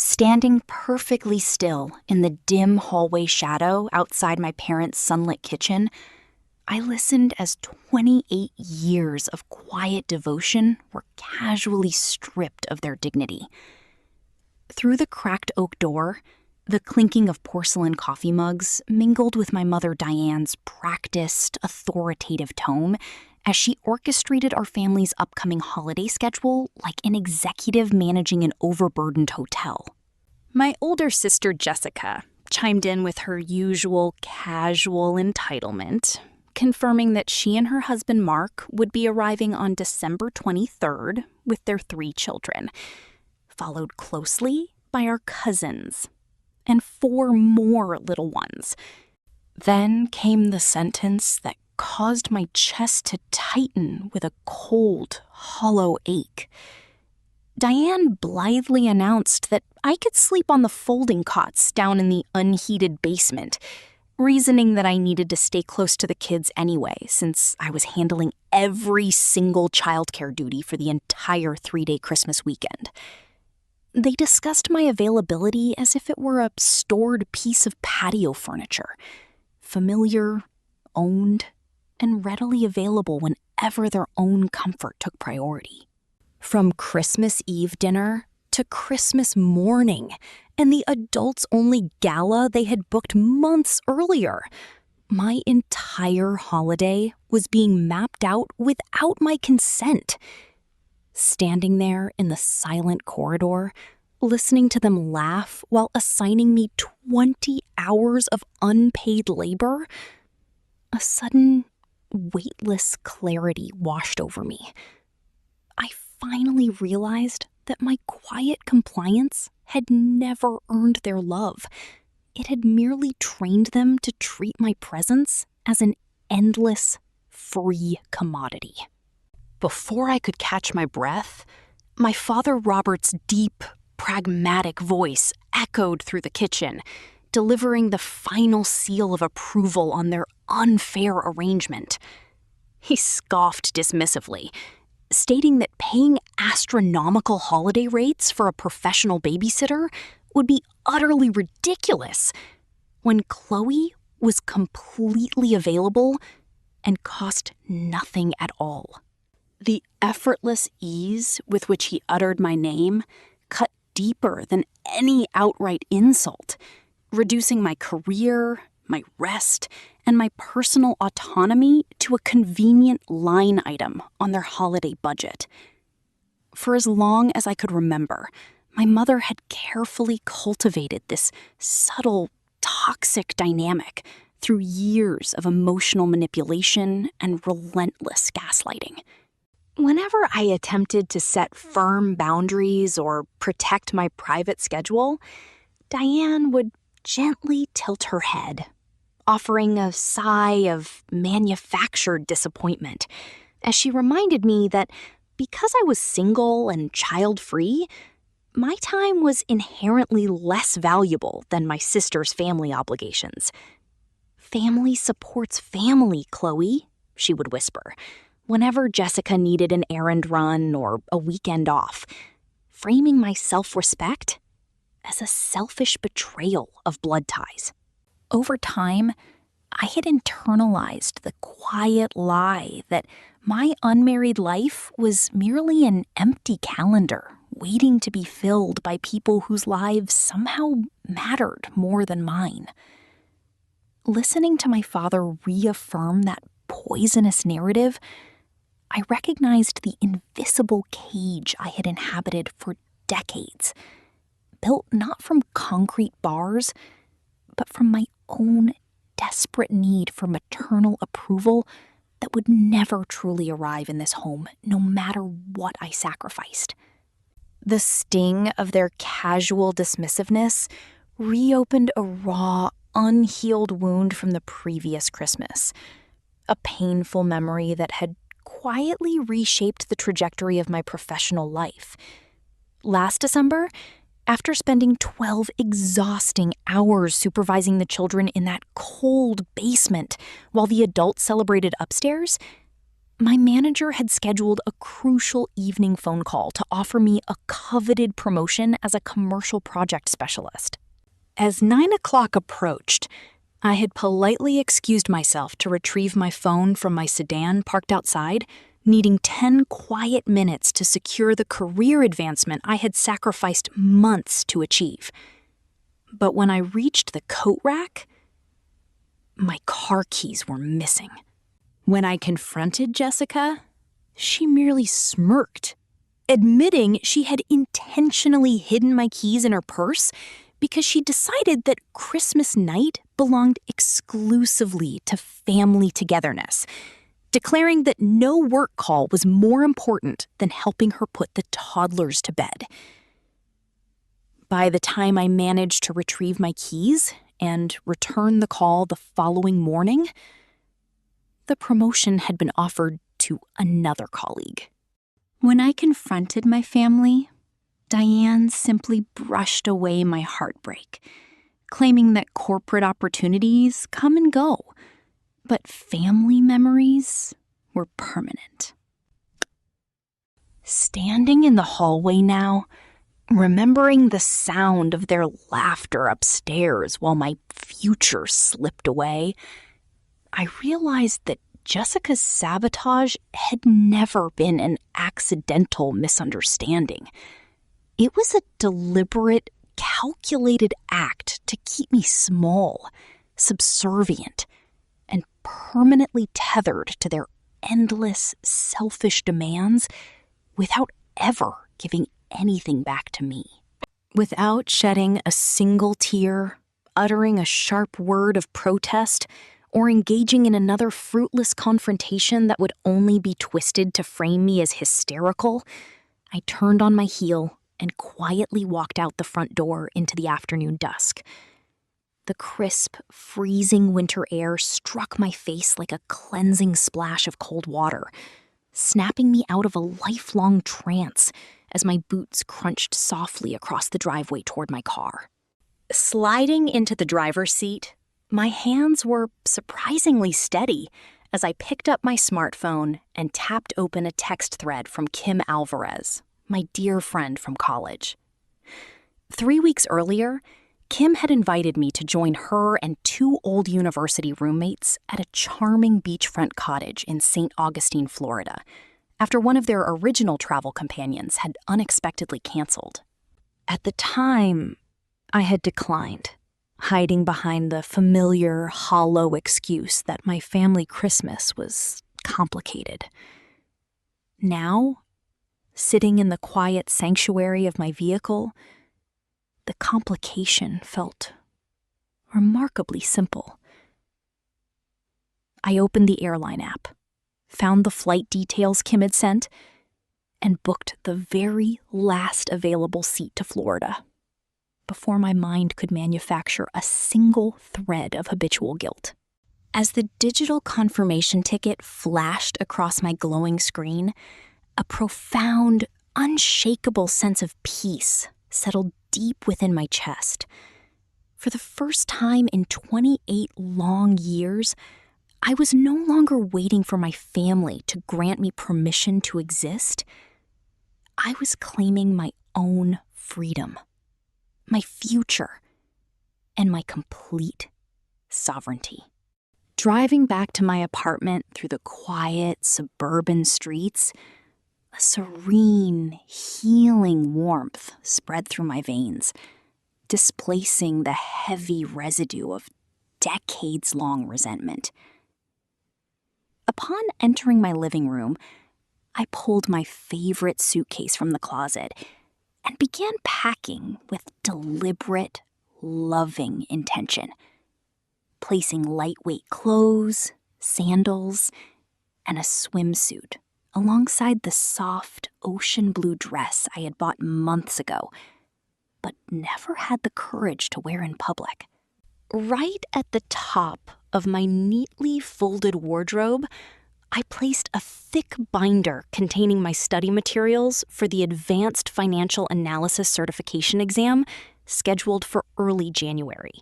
Standing perfectly still in the dim hallway shadow outside my parents' sunlit kitchen, I listened as 28 years of quiet devotion were casually stripped of their dignity. Through the cracked oak door, the clinking of porcelain coffee mugs mingled with my mother Diane's practiced, authoritative tone as she orchestrated our family's upcoming holiday schedule like an executive managing an overburdened hotel. My older sister Jessica chimed in with her usual casual entitlement, confirming that she and her husband Mark would be arriving on December 23rd with their 3 children, followed closely by our cousins and 4 more little ones. Then came the sentence that caused my chest to tighten with a cold, hollow ache. Diane blithely announced that I could sleep on the folding cots down in the unheated basement, reasoning that I needed to stay close to the kids anyway, since I was handling every single childcare duty for the entire 3-day Christmas weekend. They discussed my availability as if it were a stored piece of patio furniture, familiar, owned, and readily available whenever their own comfort took priority. From Christmas Eve dinner to Christmas morning and the adults-only gala they had booked months earlier, my entire holiday was being mapped out without my consent. Standing there in the silent corridor, listening to them laugh while assigning me 20 hours of unpaid labor, a sudden, weightless clarity washed over me. I finally realized that my quiet compliance had never earned their love. It had merely trained them to treat my presence as an endless, free commodity. Before I could catch my breath, my father Robert's deep, pragmatic voice echoed through the kitchen, delivering the final seal of approval on their unfair arrangement. He scoffed dismissively, stating that paying astronomical holiday rates for a professional babysitter would be utterly ridiculous when Chloe was completely available and cost nothing at all. The effortless ease with which he uttered my name cut deeper than any outright insult, reducing my career, my rest, and my personal autonomy to a convenient line item on their holiday budget. For as long as I could remember, my mother had carefully cultivated this subtle, toxic dynamic through years of emotional manipulation and relentless gaslighting. Whenever I attempted to set firm boundaries or protect my private schedule, Diane would gently tilt her head, offering a sigh of manufactured disappointment, as she reminded me that because I was single and child-free, my time was inherently less valuable than my sister's family obligations. "Family supports family, Chloe," she would whisper, whenever Jessica needed an errand run or a weekend off, framing my self-respect as a selfish betrayal of blood ties. Over time, I had internalized the quiet lie that my unmarried life was merely an empty calendar waiting to be filled by people whose lives somehow mattered more than mine. Listening to my father reaffirm that poisonous narrative, I recognized the invisible cage I had inhabited for decades, built not from concrete bars, but from my own desperate need for maternal approval that would never truly arrive in this home, no matter what I sacrificed. The sting of their casual dismissiveness reopened a raw, unhealed wound from the previous Christmas, a painful memory that had quietly reshaped the trajectory of my professional life. Last December, after spending 12 exhausting hours supervising the children in that cold basement while the adults celebrated upstairs, My manager had scheduled a crucial evening phone call to offer me a coveted promotion as a commercial project specialist. As 9 o'clock approached, I had politely excused myself to retrieve my phone from my sedan parked outside, needing 10 quiet minutes to secure the career advancement I had sacrificed months to achieve. But when I reached the coat rack, my car keys were missing. When I confronted Jessica, she merely smirked, admitting she had intentionally hidden my keys in her purse because she decided that Christmas night belonged exclusively to family togetherness, declaring that no work call was more important than helping her put the toddlers to bed. By the time I managed to retrieve my keys and return the call the following morning, the promotion had been offered to another colleague. When I confronted my family, Diane simply brushed away my heartbreak, claiming that corporate opportunities come and go, but family memories were permanent. Standing in the hallway now, remembering the sound of their laughter upstairs while my future slipped away, I realized that Jessica's sabotage had never been an accidental misunderstanding. It was a deliberate, calculated act to keep me small, subservient, and permanently tethered to their endless, selfish demands without ever giving anything back to me. Without shedding a single tear, uttering a sharp word of protest, or engaging in another fruitless confrontation that would only be twisted to frame me as hysterical, I turned on my heel and quietly walked out the front door into the afternoon dusk. The crisp, freezing winter air struck my face like a cleansing splash of cold water, snapping me out of a lifelong trance as my boots crunched softly across the driveway toward my car. Sliding into the driver's seat, my hands were surprisingly steady as I picked up my smartphone and tapped open a text thread from Kim Alvarez, my dear friend from college. 3 weeks earlier, Kim had invited me to join her and 2 old university roommates at a charming beachfront cottage in St. Augustine, Florida, after one of their original travel companions had unexpectedly canceled. At the time, I had declined, hiding behind the familiar, hollow excuse that my family Christmas was complicated. Now, sitting in the quiet sanctuary of my vehicle, the complication felt remarkably simple. I opened the airline app, found the flight details Kim had sent, and booked the very last available seat to Florida before my mind could manufacture a single thread of habitual guilt. As the digital confirmation ticket flashed across my glowing screen, a profound, unshakable sense of peace settled deep within my chest. For the first time in 28 long years, I was no longer waiting for my family to grant me permission to exist. I was claiming my own freedom, my future, and my complete sovereignty. Driving back to my apartment through the quiet suburban streets, a serene, healing warmth spread through my veins, displacing the heavy residue of decades-long resentment. Upon entering my living room, I pulled my favorite suitcase from the closet and began packing with deliberate, loving intention, placing lightweight clothes, sandals, and a swimsuit alongside the soft ocean blue dress I had bought months ago, but never had the courage to wear in public. Right at the top of my neatly folded wardrobe, I placed a thick binder containing my study materials for the Advanced Financial Analysis Certification exam scheduled for early January.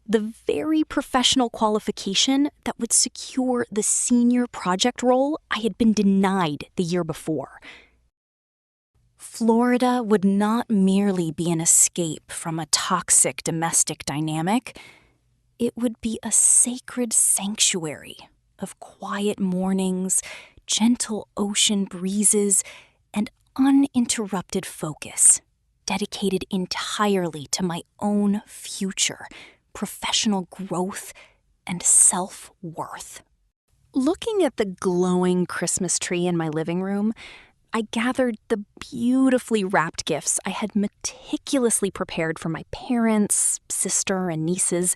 the very professional qualification that would secure the senior project role I had been denied the year before. Florida would not merely be an escape from a toxic domestic dynamic. It would be a sacred sanctuary of quiet mornings, gentle ocean breezes, and uninterrupted focus, dedicated entirely to my own future, professional growth, and self-worth. Looking at the glowing Christmas tree in my living room, I gathered the beautifully wrapped gifts I had meticulously prepared for my parents, sister, and nieces,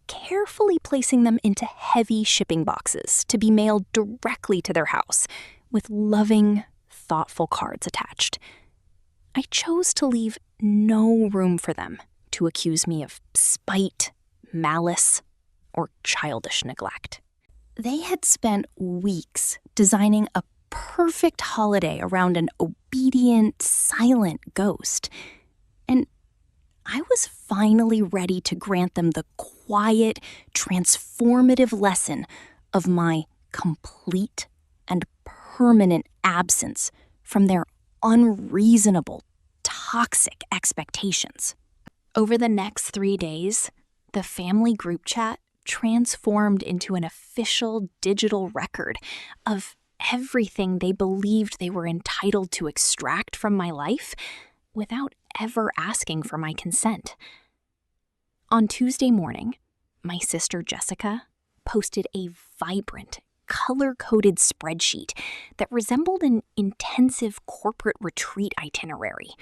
carefully placing them into heavy shipping boxes to be mailed directly to their house, with loving, thoughtful cards attached. I chose to leave no room for them to accuse me of spite, malice, or childish neglect. They had spent weeks designing a perfect holiday around an obedient, silent ghost, and I was finally ready to grant them the quiet, transformative lesson of my complete and permanent absence from their unreasonable, toxic expectations. Over the next 3 days, the family group chat transformed into an official digital record of everything they believed they were entitled to extract from my life without ever asking for my consent. On Tuesday morning, my sister Jessica posted a vibrant, color-coded spreadsheet that resembled an intensive corporate retreat itinerary,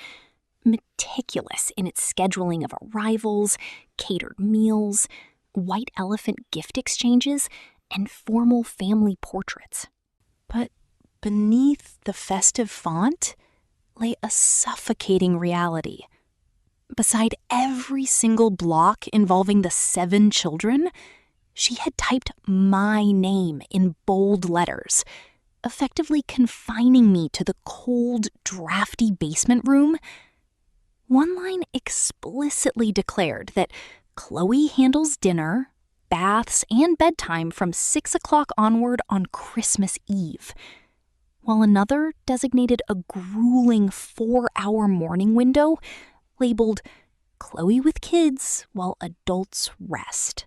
meticulous in its scheduling of arrivals, catered meals, white elephant gift exchanges, and formal family portraits. But beneath the festive font lay a suffocating reality. Beside every single block involving the 7 children, she had typed my name in bold letters, effectively confining me to the cold, drafty basement room. One line explicitly declared that Chloe handles dinner, baths, and bedtime from 6 o'clock onward on Christmas Eve, while another designated a grueling 4-hour morning window labeled Chloe with kids while adults rest.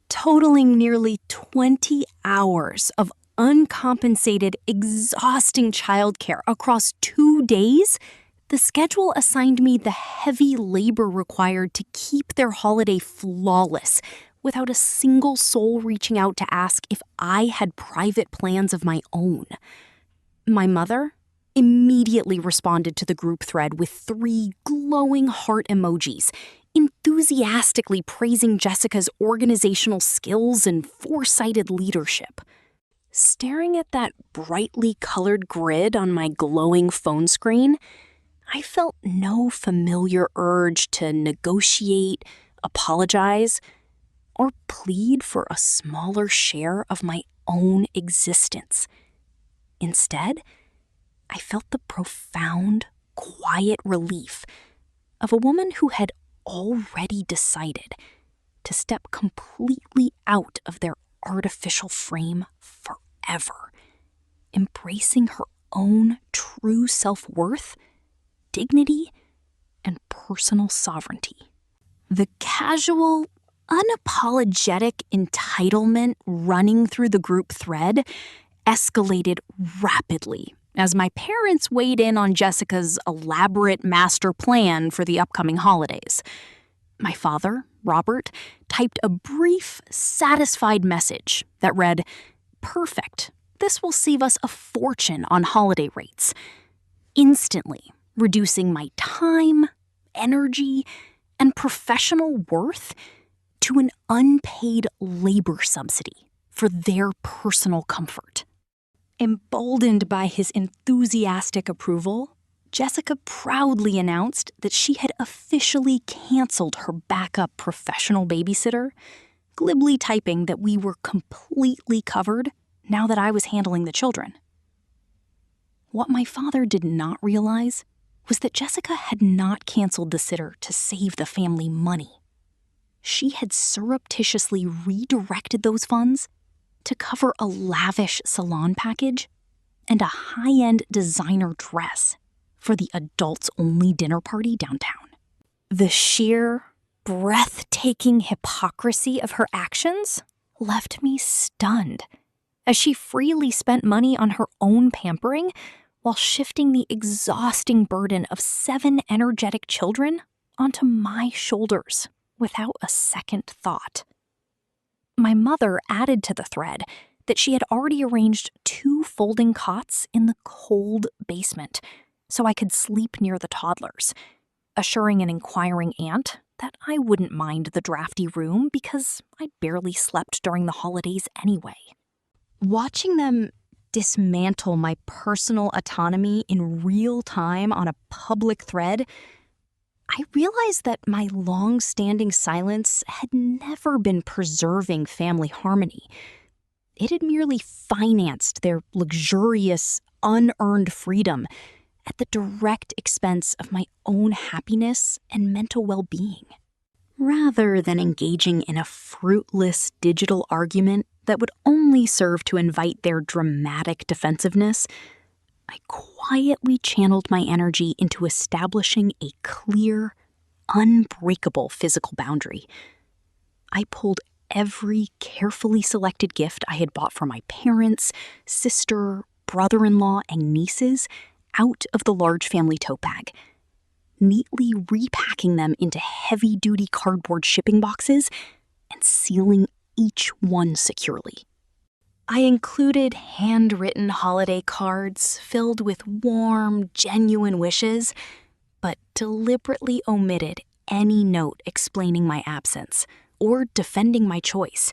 Totaling nearly 20 hours of uncompensated, exhausting childcare across 2 days, the schedule assigned me the heavy labor required to keep their holiday flawless, without a single soul reaching out to ask if I had private plans of my own. My mother immediately responded to the group thread with 3 glowing heart emojis, enthusiastically praising Jessica's organizational skills and foresighted leadership. Staring at that brightly colored grid on my glowing phone screen, I felt no familiar urge to negotiate, apologize, or plead for a smaller share of my own existence. Instead, I felt the profound, quiet relief of a woman who had already decided to step completely out of their artificial frame forever, embracing her own true self-worth, dignity, and personal sovereignty. The casual, unapologetic entitlement running through the group thread escalated rapidly as my parents weighed in on Jessica's elaborate master plan for the upcoming holidays. My father, Robert, typed a brief, satisfied message that read, "Perfect. This will save us a fortune on holiday rates," instantly reducing my time, energy, and professional worth to an unpaid labor subsidy for their personal comfort. Emboldened by his enthusiastic approval, Jessica proudly announced that she had officially canceled her backup professional babysitter, glibly typing that we were completely covered now that I was handling the children. What my father did not realize was that Jessica had not canceled the sitter to save the family money. she had surreptitiously redirected those funds to cover a lavish salon package and a high-end designer dress for the adults-only dinner party downtown. The sheer, breathtaking hypocrisy of her actions left me stunned, as she freely spent money on her own pampering while shifting the exhausting burden of 7 energetic children onto my shoulders without a second thought. My mother added to the thread that she had already arranged 2 folding cots in the cold basement so I could sleep near the toddlers, assuring an inquiring aunt that I wouldn't mind the drafty room because I barely slept during the holidays anyway. Watching them dismantle my personal autonomy in real time on a public thread, I realized that my long-standing silence had never been preserving family harmony. It had merely financed their luxurious, unearned freedom at the direct expense of my own happiness and mental well-being. Rather than engaging in a fruitless digital argument that would only serve to invite their dramatic defensiveness, I quietly channeled my energy into establishing a clear, unbreakable physical boundary. I pulled every carefully selected gift I had bought for my parents, sister, brother-in-law, and nieces out of the large family tote bag, neatly repacking them into heavy-duty cardboard shipping boxes and sealing each one securely. I included handwritten holiday cards filled with warm, genuine wishes, but deliberately omitted any note explaining my absence or defending my choice,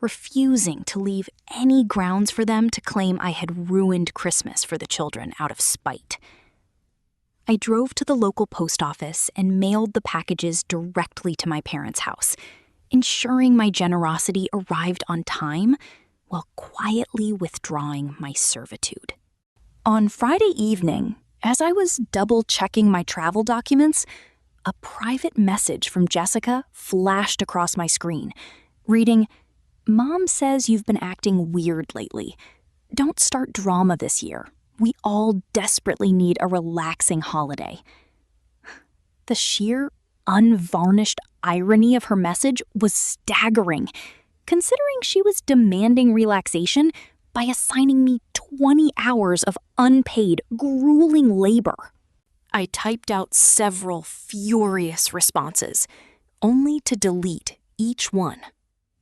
refusing to leave any grounds for them to claim I had ruined Christmas for the children out of spite. I drove to the local post office and mailed the packages directly to my parents' house, ensuring my generosity arrived on time while quietly withdrawing my servitude. On Friday evening, as I was double-checking my travel documents, a private message from Jessica flashed across my screen, reading, "Mom says you've been acting weird lately. Don't start drama this year. We all desperately need a relaxing holiday." The sheer, unvarnished irony of her message was staggering, considering she was demanding relaxation by assigning me 20 hours of unpaid, grueling labor. I typed out several furious responses, only to delete each one,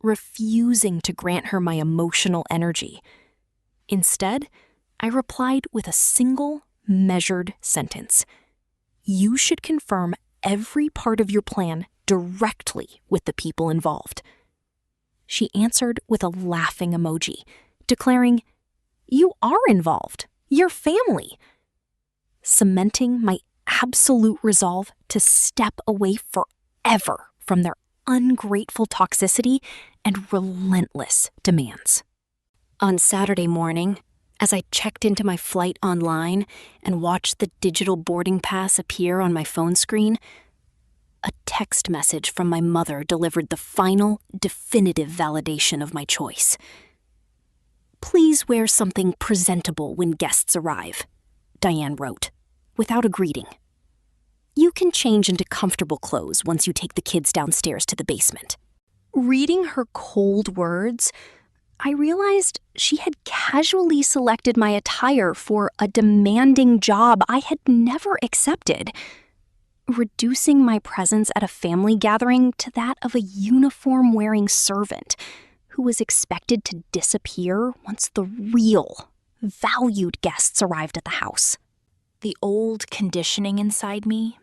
refusing to grant her my emotional energy. Instead, I replied with a single, measured sentence. You should confirm every part of your plan directly with the people involved. She answered with a laughing emoji, declaring, "You are involved. You're family," cementing my absolute resolve to step away forever from their ungrateful toxicity and relentless demands. On Saturday morning, as I checked into my flight online and watched the digital boarding pass appear on my phone screen, a text message from my mother delivered the final, definitive validation of my choice. "Please wear something presentable when guests arrive," Diane wrote, without a greeting. "You can change into comfortable clothes once you take the kids downstairs to the basement." Reading her cold words, I realized she had casually selected my attire for a demanding job I had never accepted, reducing my presence at a family gathering to that of a uniform-wearing servant who was expected to disappear once the real, valued guests arrived at the house. The old conditioning inside me,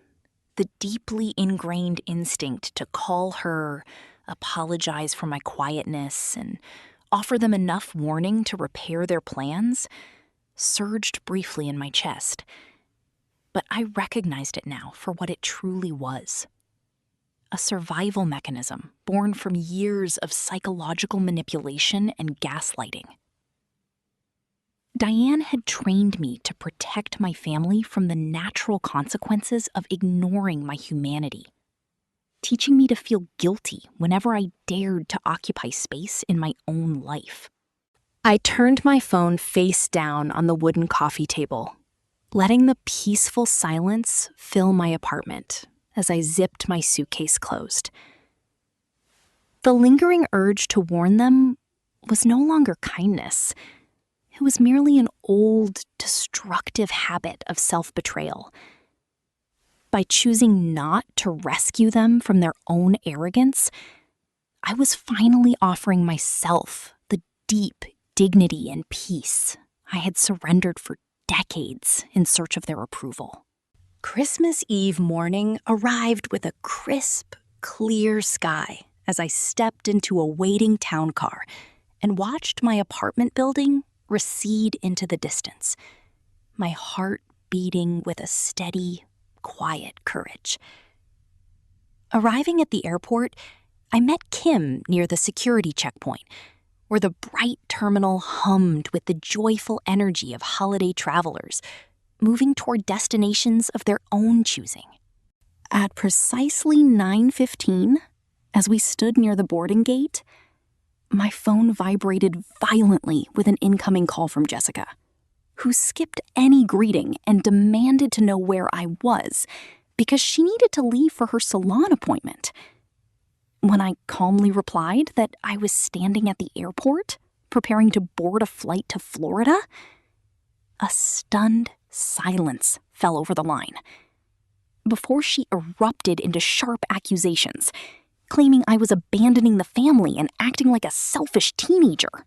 the deeply ingrained instinct to call her, apologize for my quietness, and offer them enough warning to repair their plans, surged briefly in my chest. But I recognized it now for what it truly was. A survival mechanism born from years of psychological manipulation and gaslighting. Diane had trained me to protect my family from the natural consequences of ignoring my humanity. teaching me to feel guilty whenever I dared to occupy space in my own life. I turned my phone face down on the wooden coffee table, letting the peaceful silence fill my apartment as I zipped my suitcase closed. The lingering urge to warn them was no longer kindness. It was merely an old, destructive habit of self-betrayal. By choosing not to rescue them from their own arrogance, I was finally offering myself the deep dignity and peace I had surrendered for decades in search of their approval. Christmas Eve morning arrived with a crisp, clear sky as I stepped into a waiting town car and watched my apartment building recede into the distance, my heart beating with a steady, quiet courage. Arriving at the airport, I met Kim near the security checkpoint, where the bright terminal hummed with the joyful energy of holiday travelers moving toward destinations of their own choosing. At precisely 9:15, as we stood near the boarding gate, my phone vibrated violently with an incoming call from Jessica, who skipped any greeting and demanded to know where I was because she needed to leave for her salon appointment. When I calmly replied that I was standing at the airport, preparing to board a flight to Florida, a stunned silence fell over the line before she erupted into sharp accusations, claiming I was abandoning the family and acting like a selfish teenager.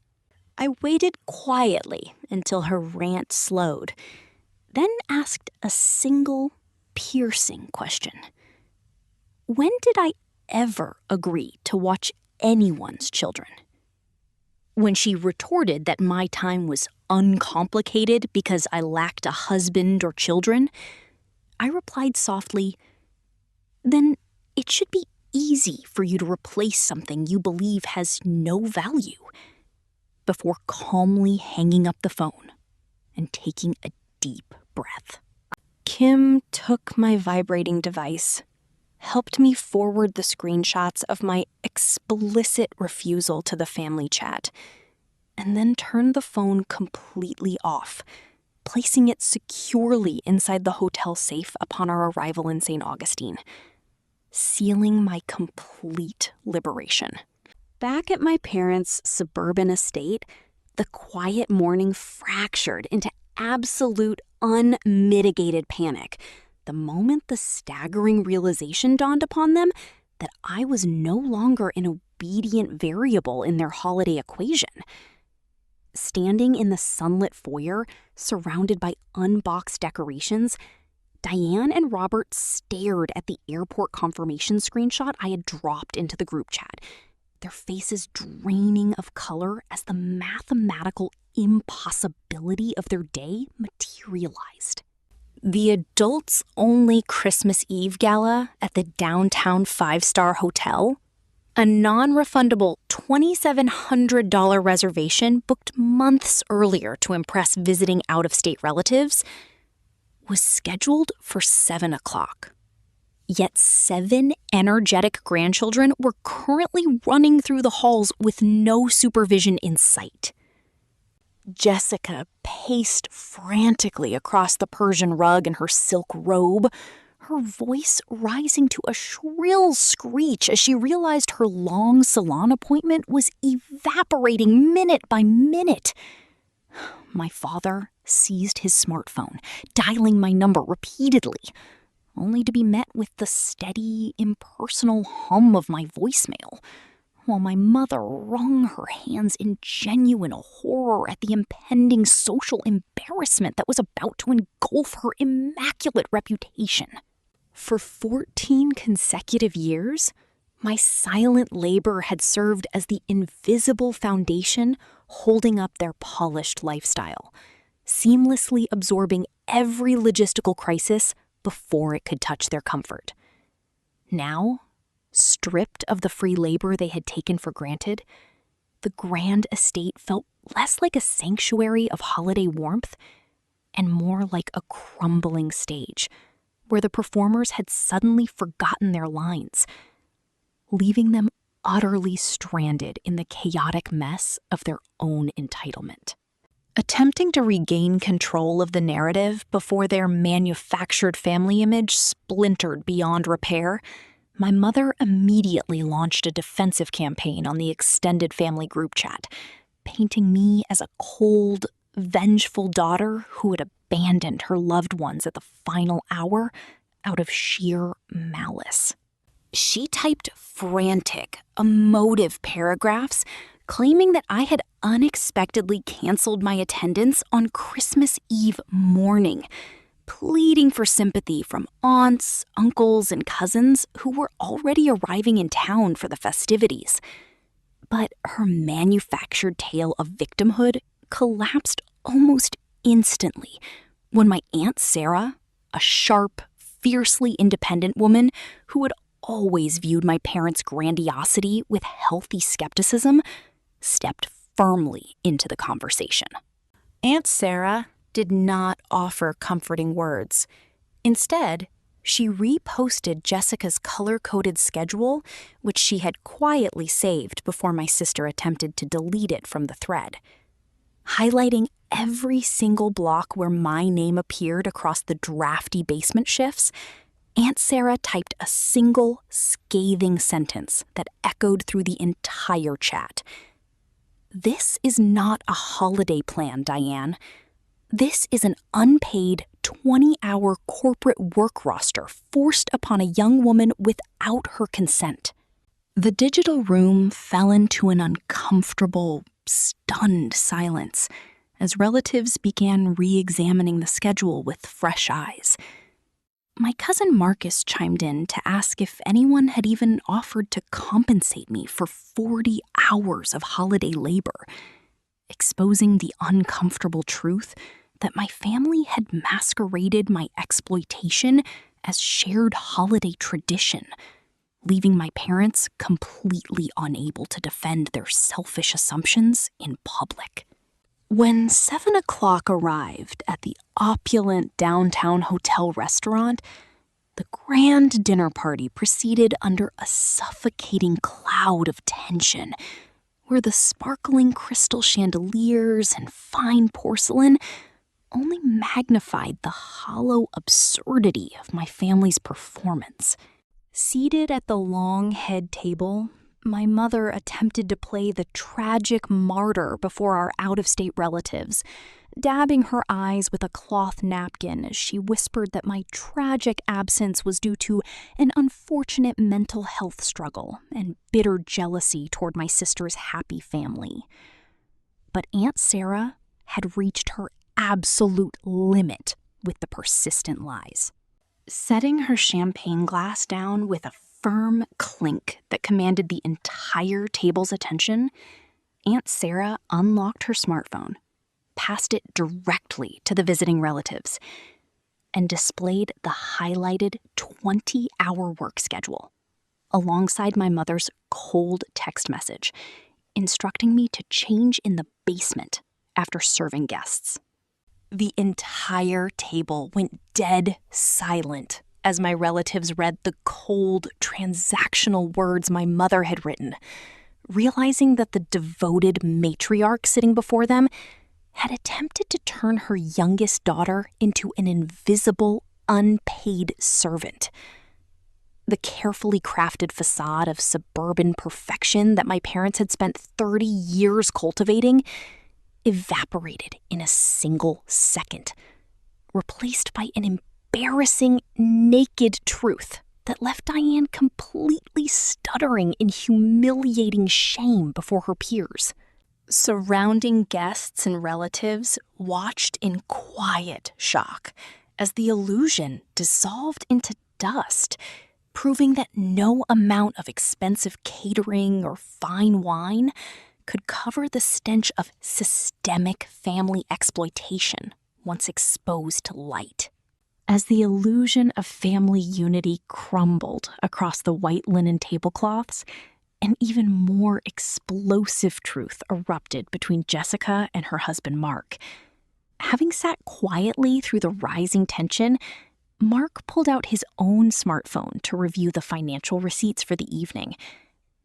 I waited quietly until her rant slowed, then asked a single, piercing question. When did I ever agree to watch anyone's children? When she retorted that my time was uncomplicated because I lacked a husband or children, I replied softly, "Then it should be easy for you to replace something you believe has no value," before calmly hanging up the phone and taking a deep breath. Kim took my vibrating device, helped me forward the screenshots of my explicit refusal to the family chat, and then turned the phone completely off, placing it securely inside the hotel safe upon our arrival in St. Augustine, sealing my complete liberation. Back at my parents' suburban estate, the quiet morning fractured into absolute unmitigated panic the moment the staggering realization dawned upon them that I was no longer an obedient variable in their holiday equation. Standing in the sunlit foyer, surrounded by unboxed decorations, Diane and Robert stared at the airport confirmation screenshot I had dropped into the group chat, their faces draining of color as the mathematical impossibility of their day materialized. The adults-only Christmas Eve gala at the downtown five-star hotel, a non-refundable $2,700 reservation booked months earlier to impress visiting out-of-state relatives, was scheduled for 7 o'clock. Yet 7 energetic grandchildren were currently running through the halls with no supervision in sight. Jessica paced frantically across the Persian rug in her silk robe, her voice rising to a shrill screech as she realized her long salon appointment was evaporating minute by minute. My father seized his smartphone, dialing my number repeatedly, only to be met with the steady, impersonal hum of my voicemail, while my mother wrung her hands in genuine horror at the impending social embarrassment that was about to engulf her immaculate reputation. For 14 consecutive years, my silent labor had served as the invisible foundation holding up their polished lifestyle, seamlessly absorbing every logistical crisis before it could touch their comfort. Now, stripped of the free labor they had taken for granted, the grand estate felt less like a sanctuary of holiday warmth and more like a crumbling stage where the performers had suddenly forgotten their lines, leaving them utterly stranded in the chaotic mess of their own entitlement. Attempting to regain control of the narrative before their manufactured family image splintered beyond repair, my mother immediately launched a defensive campaign on the extended family group chat, painting me as a cold, vengeful daughter who had abandoned her loved ones at the final hour out of sheer malice. She typed frantic, emotive paragraphs claiming that I had unexpectedly canceled my attendance on Christmas Eve morning, pleading for sympathy from aunts, uncles, and cousins who were already arriving in town for the festivities. But her manufactured tale of victimhood collapsed almost instantly when my Aunt Sarah, a sharp, fiercely independent woman who had always viewed my parents' grandiosity with healthy skepticism, stepped firmly into the conversation. Aunt Sarah did not offer comforting words. Instead, she reposted Jessica's color-coded schedule, which she had quietly saved before my sister attempted to delete it from the thread. Highlighting every single block where my name appeared across the drafty basement shifts, Aunt Sarah typed a single scathing sentence that echoed through the entire chat. "This is not a holiday plan, Diane. This is an unpaid 20-hour corporate work roster forced upon a young woman without her consent." The digital room fell into an uncomfortable, stunned silence as relatives began re-examining the schedule with fresh eyes. My cousin Marcus chimed in to ask if anyone had even offered to compensate me for 40 hours of holiday labor, exposing the uncomfortable truth that my family had masqueraded my exploitation as shared holiday tradition, leaving my parents completely unable to defend their selfish assumptions in public. When 7 o'clock arrived at the opulent downtown hotel restaurant, the grand dinner party proceeded under a suffocating cloud of tension, where the sparkling crystal chandeliers and fine porcelain only magnified the hollow absurdity of my family's performance. Seated at the long head table, my mother attempted to play the tragic martyr before our out-of-state relatives, dabbing her eyes with a cloth napkin as she whispered that my tragic absence was due to an unfortunate mental health struggle and bitter jealousy toward my sister's happy family. But Aunt Sarah had reached her absolute limit with the persistent lies. Setting her champagne glass down with a firm clink that commanded the entire table's attention, Aunt Sarah unlocked her smartphone, passed it directly to the visiting relatives, and displayed the highlighted 20-hour work schedule, alongside my mother's cold text message, instructing me to change in the basement after serving guests. The entire table went dead silent as my relatives read the cold, transactional words my mother had written, realizing that the devoted matriarch sitting before them had attempted to turn her youngest daughter into an invisible, unpaid servant. The carefully crafted facade of suburban perfection that my parents had spent 30 years cultivating evaporated in a single second, replaced by an embarrassing, naked truth that left Diane completely stuttering in humiliating shame before her peers. Surrounding guests and relatives watched in quiet shock as the illusion dissolved into dust, proving that no amount of expensive catering or fine wine could cover the stench of systemic family exploitation once exposed to light. As the illusion of family unity crumbled across the white linen tablecloths, an even more explosive truth erupted between Jessica and her husband Mark. Having sat quietly through the rising tension, Mark pulled out his own smartphone to review the financial receipts for the evening,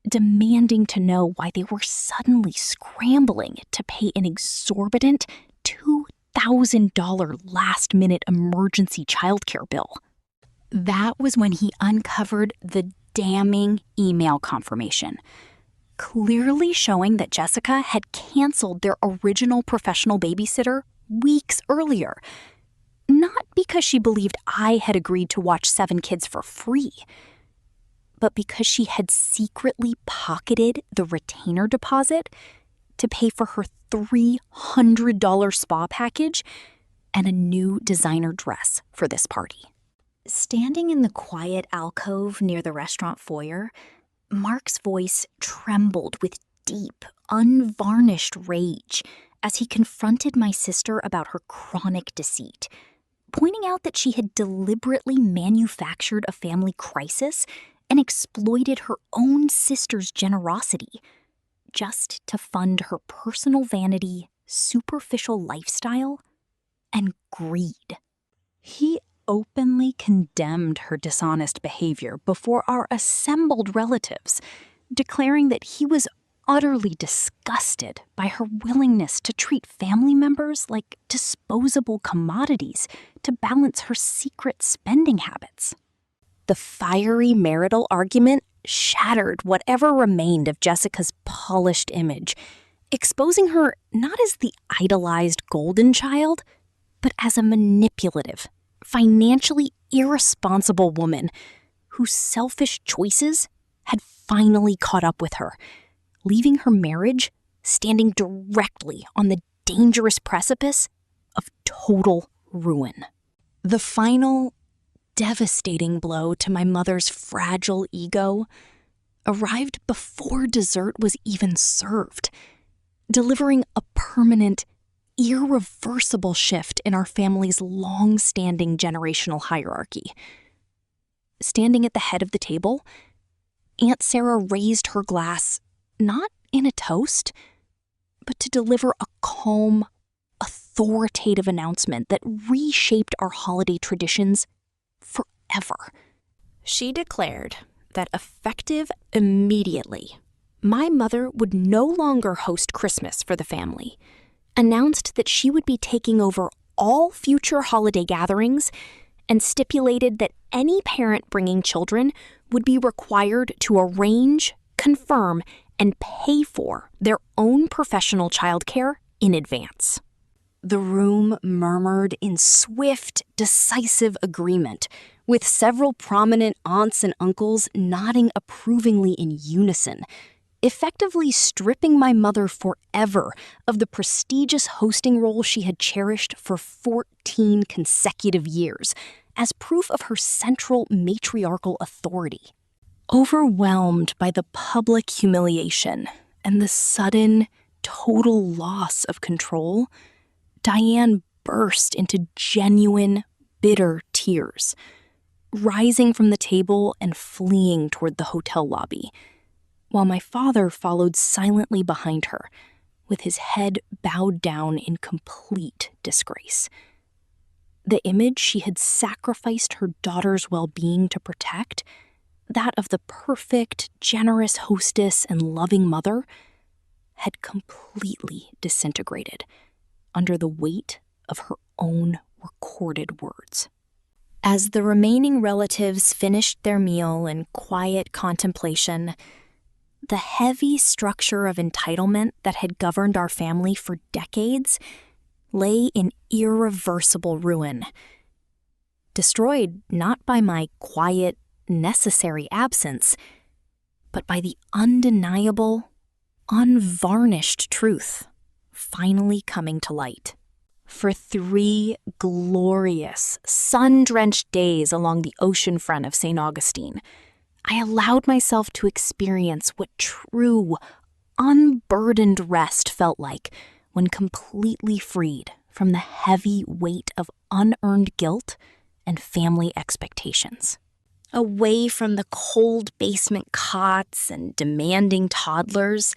demanding to know why they were suddenly scrambling to pay an exorbitant $2,000 last-minute emergency childcare bill. That was when he uncovered the damning email confirmation, clearly showing that Jessica had canceled their original professional babysitter weeks earlier. Not because she believed I had agreed to watch 7 kids for free, but because she had secretly pocketed the retainer deposit to pay for her $300 spa package and a new designer dress for this party. Standing in the quiet alcove near the restaurant foyer, Mark's voice trembled with deep, unvarnished rage as he confronted my sister about her chronic deceit, pointing out that she had deliberately manufactured a family crisis and exploited her own sister's generosity just to fund her personal vanity, superficial lifestyle, and greed. He openly condemned her dishonest behavior before our assembled relatives, declaring that he was utterly disgusted by her willingness to treat family members like disposable commodities to balance her secret spending habits. The fiery marital argument shattered whatever remained of Jessica's polished image, exposing her not as the idolized golden child, but as a manipulative, financially irresponsible woman whose selfish choices had finally caught up with her, leaving her marriage standing directly on the dangerous precipice of total ruin. The final, devastating blow to my mother's fragile ego arrived before dessert was even served, delivering a permanent, irreversible shift in our family's long-standing generational hierarchy. Standing at the head of the table, Aunt Sarah raised her glass not in a toast, but to deliver a calm, authoritative announcement that reshaped our holiday traditions forever. She declared that effective immediately, my mother would no longer host Christmas for the family, announced that she would be taking over all future holiday gatherings, and stipulated that any parent bringing children would be required to arrange, confirm, and pay for their own professional childcare in advance. The room murmured in swift, decisive agreement, with several prominent aunts and uncles nodding approvingly in unison, effectively stripping my mother forever of the prestigious hosting role she had cherished for 14 consecutive years as proof of her central matriarchal authority. Overwhelmed by the public humiliation and the sudden, total loss of control, Diane burst into genuine, bitter tears, rising from the table and fleeing toward the hotel lobby, while my father followed silently behind her, with his head bowed down in complete disgrace. The image she had sacrificed her daughter's well-being to protect, that of the perfect, generous hostess and loving mother, had completely disintegrated under the weight of her own recorded words. As the remaining relatives finished their meal in quiet contemplation, the heavy structure of entitlement that had governed our family for decades lay in irreversible ruin, destroyed not by my quiet, necessary absence, but by the undeniable, unvarnished truth finally coming to light. For 3 glorious, sun-drenched days along the ocean front of St. Augustine, I allowed myself to experience what true, unburdened rest felt like when completely freed from the heavy weight of unearned guilt and family expectations. Away from the cold basement cots and demanding toddlers,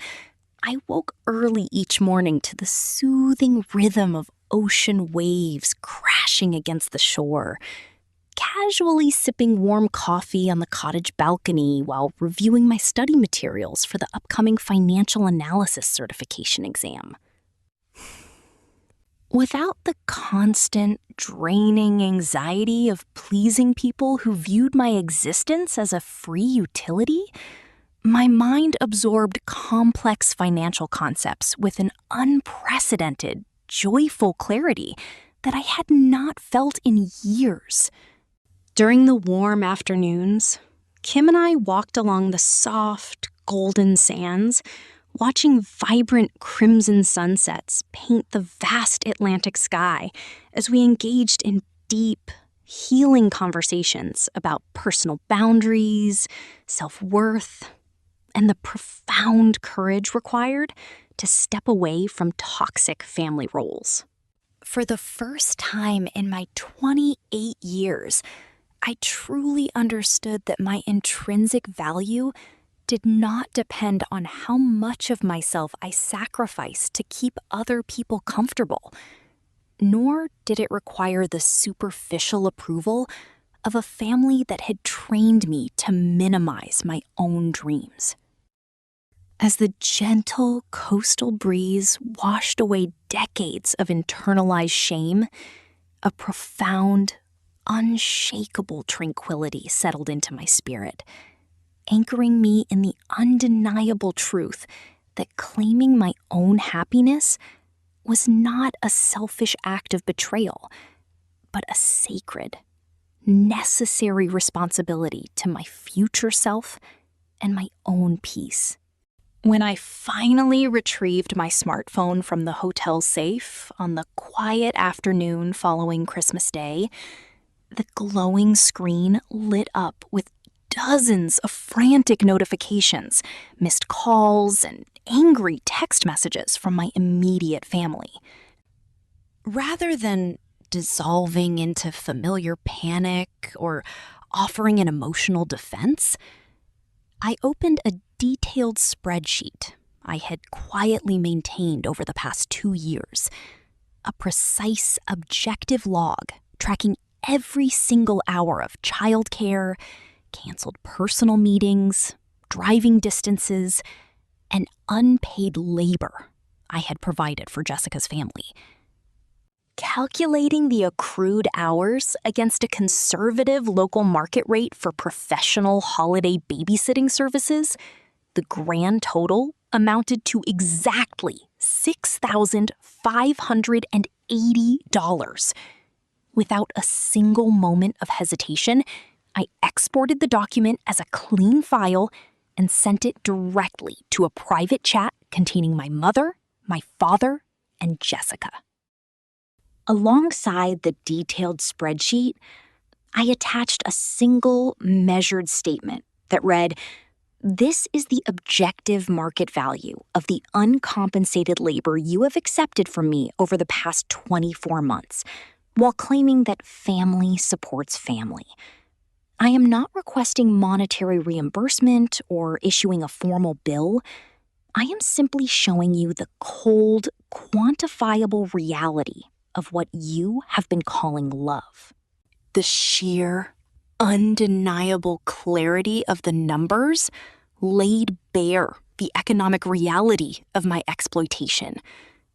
I woke early each morning to the soothing rhythm of ocean waves crashing against the shore, casually sipping warm coffee on the cottage balcony while reviewing my study materials for the upcoming financial analysis certification exam. Without the constant, draining anxiety of pleasing people who viewed my existence as a free utility, my mind absorbed complex financial concepts with an unprecedented, joyful clarity that I had not felt in years. During the warm afternoons, Kim and I walked along the soft, golden sands, watching vibrant crimson sunsets paint the vast Atlantic sky as we engaged in deep, healing conversations about personal boundaries, self-worth, and the profound courage required to step away from toxic family roles. For the first time in my 28 years, I truly understood that my intrinsic value did not depend on how much of myself I sacrificed to keep other people comfortable, nor did it require the superficial approval of a family that had trained me to minimize my own dreams. As the gentle coastal breeze washed away decades of internalized shame, a profound, unshakable tranquility settled into my spirit, anchoring me in the undeniable truth that claiming my own happiness was not a selfish act of betrayal, but a sacred, necessary responsibility to my future self and my own peace. When I finally retrieved my smartphone from the hotel safe on the quiet afternoon following Christmas Day, the glowing screen lit up with dozens of frantic notifications, missed calls, and angry text messages from my immediate family. Rather than dissolving into familiar panic or offering an emotional defense, I opened a detailed spreadsheet I had quietly maintained over the past 2 years, a precise, objective log tracking every single hour of childcare, canceled personal meetings, driving distances, and unpaid labor I had provided for Jessica's family. Calculating the accrued hours against a conservative local market rate for professional holiday babysitting services, the grand total amounted to exactly $6,580. Without a single moment of hesitation, I exported the document as a clean file and sent it directly to a private chat containing my mother, my father, and Jessica. Alongside the detailed spreadsheet, I attached a single measured statement that read, "This is the objective market value of the uncompensated labor you have accepted from me over the past 24 months, while claiming that family supports family. I am not requesting monetary reimbursement or issuing a formal bill. I am simply showing you the cold, quantifiable reality of what you have been calling love." The sheer, undeniable clarity of the numbers laid bare the economic reality of my exploitation,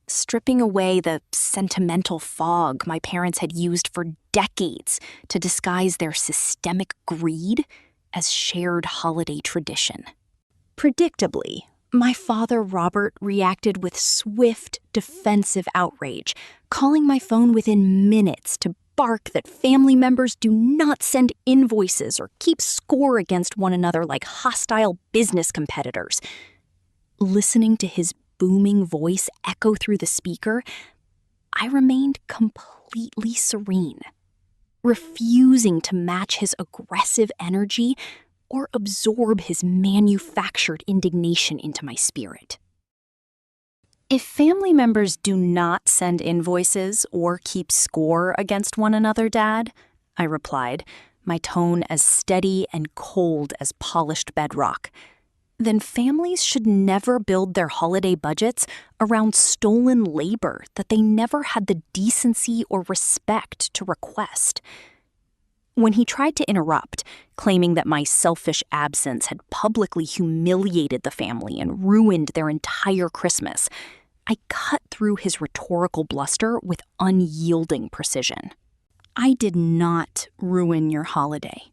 stripping away the sentimental fog my parents had used for decades to disguise their systemic greed as shared holiday tradition. Predictably, my father Robert reacted with swift, defensive outrage, calling my phone within minutes to bark that family members do not send invoices or keep score against one another like hostile business competitors. Listening to his booming voice echo through the speaker, I remained completely serene, refusing to match his aggressive energy or absorb his manufactured indignation into my spirit. If family members do not send invoices or keep score against one another, Dad, I replied, my tone as steady and cold as polished bedrock, then families should never build their holiday budgets around stolen labor that they never had the decency or respect to request. When he tried to interrupt, claiming that my selfish absence had publicly humiliated the family and ruined their entire Christmas, I cut through his rhetorical bluster with unyielding precision. I did not ruin your holiday.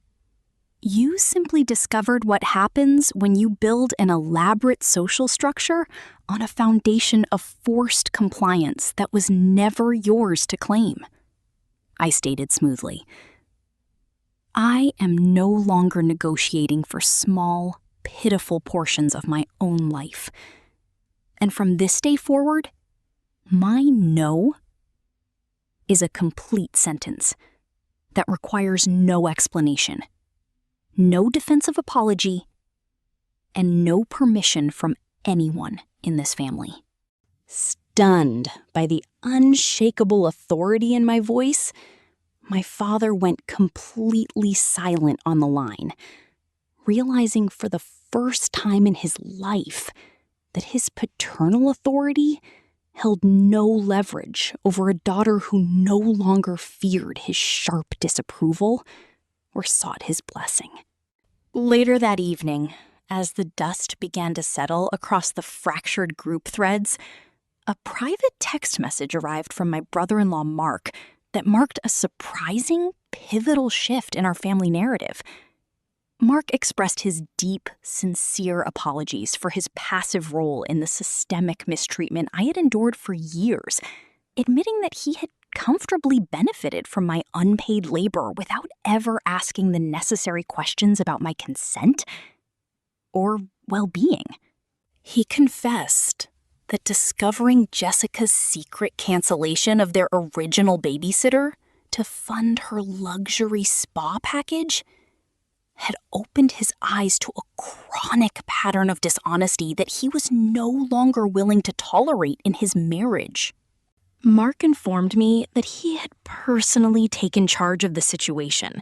You simply discovered what happens when you build an elaborate social structure on a foundation of forced compliance that was never yours to claim. I stated smoothly. I am no longer negotiating for small, pitiful portions of my own life. And from this day forward, my no is a complete sentence that requires no explanation, no defensive apology, and no permission from anyone in this family. Stunned by the unshakable authority in my voice, my father went completely silent on the line, realizing for the first time in his life that his paternal authority held no leverage over a daughter who no longer feared his sharp disapproval or sought his blessing. Later that evening, as the dust began to settle across the fractured group threads, a private text message arrived from my brother-in-law Mark that marked a surprising, pivotal shift in our family narrative. Mark expressed his deep, sincere apologies for his passive role in the systemic mistreatment I had endured for years, admitting that he had comfortably benefited from my unpaid labor without ever asking the necessary questions about my consent or well-being. He confessed that discovering Jessica's secret cancellation of their original babysitter to fund her luxury spa package had opened his eyes to a chronic pattern of dishonesty that he was no longer willing to tolerate in his marriage. Mark informed me that he had personally taken charge of the situation,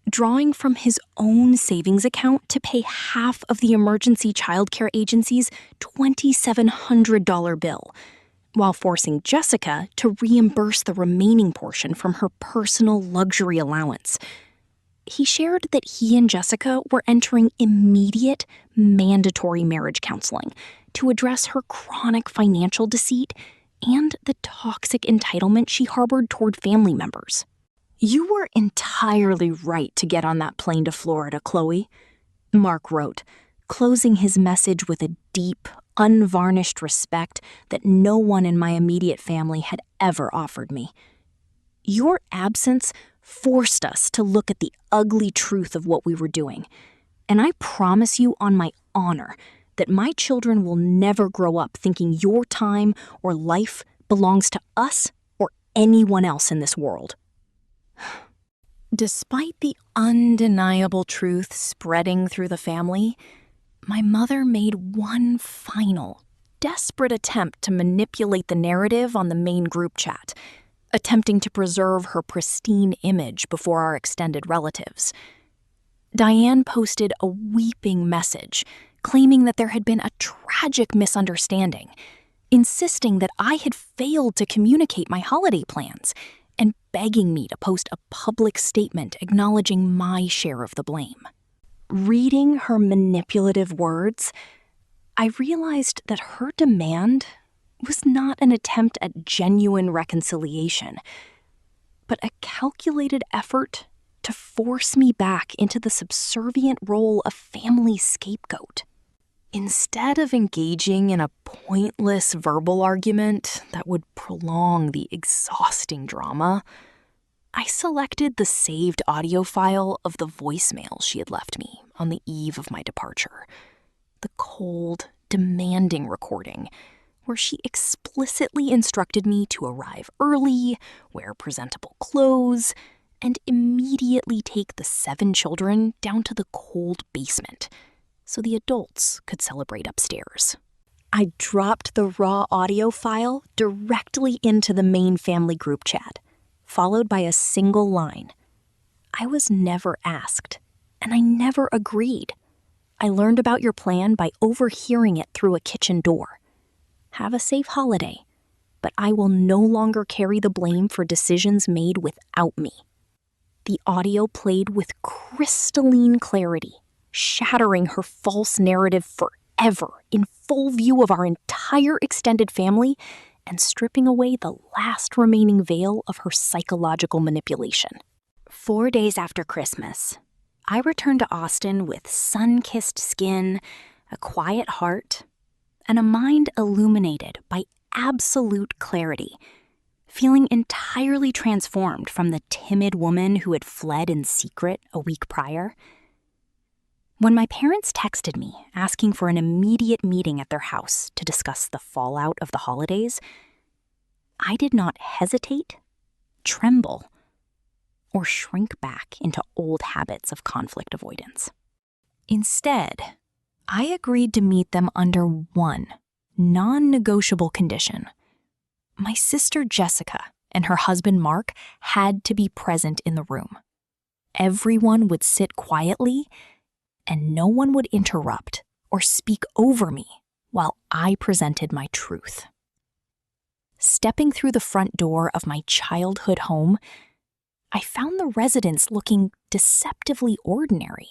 drawing from his own savings account to pay half of the emergency childcare agency's $2,700 bill, while forcing Jessica to reimburse the remaining portion from her personal luxury allowance. He shared that he and Jessica were entering immediate, mandatory marriage counseling to address her chronic financial deceit and the toxic entitlement she harbored toward family members. You were entirely right to get on that plane to Florida, Chloe, Mark wrote, closing his message with a deep, unvarnished respect that no one in my immediate family had ever offered me. Your absence forced us to look at the ugly truth of what we were doing, and I promise you on my honor that my children will never grow up thinking your time or life belongs to us or anyone else in this world. Despite the undeniable truth spreading through the family, my mother made one final, desperate attempt to manipulate the narrative on the main group chat, attempting to preserve her pristine image before our extended relatives. Diane posted a weeping message claiming that there had been a tragic misunderstanding, insisting that I had failed to communicate my holiday plans, and begging me to post a public statement acknowledging my share of the blame. Reading her manipulative words, I realized that her demand was not an attempt at genuine reconciliation, but a calculated effort to force me back into the subservient role of family scapegoat. Instead of engaging in a pointless verbal argument that would prolong the exhausting drama, I selected the saved audio file of the voicemail she had left me on the eve of my departure. The cold, demanding recording where she explicitly instructed me to arrive early, wear presentable clothes, and immediately take the 7 children down to the cold basement so the adults could celebrate upstairs. I dropped the raw audio file directly into the main family group chat, followed by a single line. I was never asked, and I never agreed. I learned about your plan by overhearing it through a kitchen door. Have a safe holiday, but I will no longer carry the blame for decisions made without me. The audio played with crystalline clarity, shattering her false narrative forever in full view of our entire extended family and stripping away the last remaining veil of her psychological manipulation. 4 days after Christmas, I returned to Austin with sun-kissed skin, a quiet heart, and a mind illuminated by absolute clarity, feeling entirely transformed from the timid woman who had fled in secret a week prior. When my parents texted me asking for an immediate meeting at their house to discuss the fallout of the holidays, I did not hesitate, tremble, or shrink back into old habits of conflict avoidance. Instead, I agreed to meet them under one non-negotiable condition. My sister Jessica and her husband Mark had to be present in the room. Everyone would sit quietly, and no one would interrupt or speak over me while I presented my truth. Stepping through the front door of my childhood home, I found the residence looking deceptively ordinary,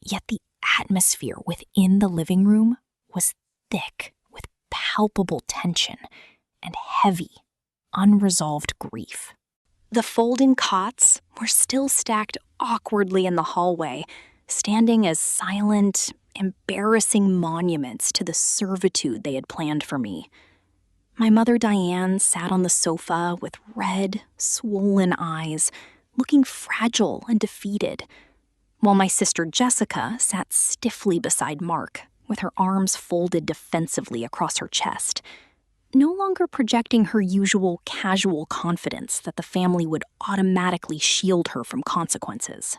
yet the atmosphere within the living room was thick with palpable tension and heavy, unresolved grief. The folding cots were still stacked awkwardly in the hallway, standing as silent, embarrassing monuments to the servitude they had planned for me. My mother Diane sat on the sofa with red, swollen eyes, looking fragile and defeated, while my sister Jessica sat stiffly beside Mark, with her arms folded defensively across her chest, no longer projecting her usual casual confidence that the family would automatically shield her from consequences.